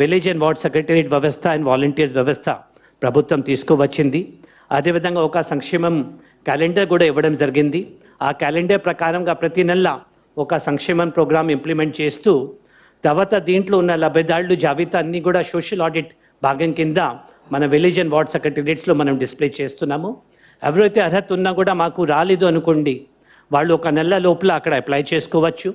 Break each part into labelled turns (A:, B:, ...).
A: Village and ward secretariat వ్యవస్థ and volunteers వ్యవస్థ ప్రభుత్వం తీసుకువచ్చింది. అదేవిధంగా ఒక సంక్షేమం క్యాలెండర్ కూడా ఇవ్వడం జరిగింది. ఆ క్యాలెండర్ ప్రకారంగా ప్రతి నెల ఒక సంక్షేమం ప్రోగ్రామ్ ఇంప్లిమెంట్ చేస్తూ తర్వాత దీంట్లో ఉన్న లబ్ధిదారులు జాబితా అన్ని కూడా సోషల్ ఆడిట్ భాగం కింద మన విలేజ్ అండ్ వార్డ్ సెక్రటరియట్స్లో మనం డిస్ప్లే చేస్తున్నాము. ఎవరైతే అర్హత ఉన్నా కూడా మాకు రాలేదు అనుకోండి, వాళ్ళు ఒక నెల లోపల అక్కడ అప్లై చేసుకోవచ్చు,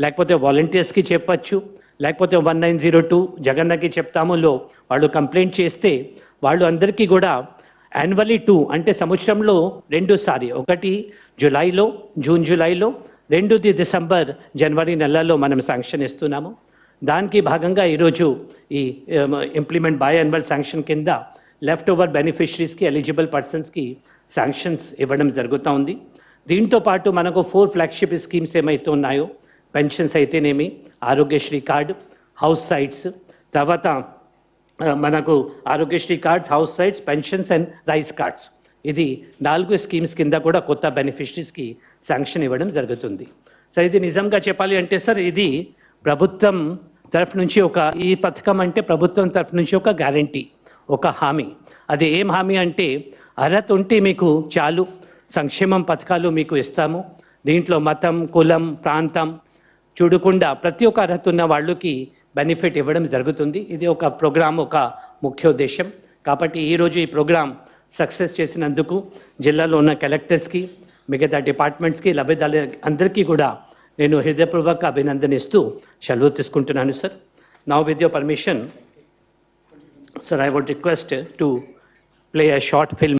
A: లేకపోతే వాలంటీర్స్కి చెప్పచ్చు, లేకపోతే 1902 జగన్నకి చెప్తాములో వాళ్ళు కంప్లైంట్ చేస్తే వాళ్ళు అందరికీ కూడా యాన్యువల్లీ 2 అంటే సంవత్సరంలో 2 సారి, ఒకటి జూలైలో, జూలైలో, 2 డిసెంబర్ జనవరి నెలల్లో మనం శాంక్షన్ ఇస్తున్నాము. దానికి భాగంగా ఈరోజు ఈ ఇంప్లిమెంట్ బై యాన్యువల్ శాంక్షన్ కింద లెఫ్ట్ ఓవర్ బెనిఫిషరీస్కి ఎలిజిబుల్ పర్సన్స్కి శాంక్షన్స్ ఇవ్వడం జరుగుతూ ఉంది. దీంతో పాటు మనకు 4 ఫ్లాగ్షిప్ స్కీమ్స్ ఏమైతే ఉన్నాయో, పెన్షన్స్ అయితేనేమి, ఆరోగ్యశ్రీ కార్డు, హౌస్ సైట్స్, తర్వాత మనకు Aarogyasri cards, house sites, pensions and rice cards, ఇది 4 స్కీమ్స్ కింద కూడా కొత్త బెనిఫిషరీస్కి శాంక్షన్ ఇవ్వడం జరుగుతుంది. సార్ ఇది నిజంగా చెప్పాలి అంటే సార్ ఇది ప్రభుత్వం తరఫు నుంచి ఈ పథకం అంటే ప్రభుత్వం తరఫు నుంచి ఒక గ్యారంటీ, ఒక హామీ. అది ఏం హామీ అంటే అర్హత ఉంటే మీకు చాలు సంక్షేమం పథకాలు మీకు ఇస్తాము. దీంట్లో మతం, కులం, ప్రాంతం చూడకుండా ప్రతి ఒక్క అర్హత ఉన్న వాళ్ళకి బెనిఫిట్ ఇవ్వడం జరుగుతుంది. ఇది ఒక ప్రోగ్రామ్, ఒక ముఖ్య ఉద్దేశం. కాబట్టి ఈరోజు ఈ ప్రోగ్రామ్ సక్సెస్ చేసినందుకు జిల్లాలో ఉన్న కలెక్టర్స్కి, మిగతా డిపార్ట్మెంట్స్కి, లబ్ధిదారుల అందరికీ కూడా నేను హృదయపూర్వక అభినందనిస్తూ సెలవు తీసుకుంటున్నాను sir. Now with your permission, sir, I would request to play a short film.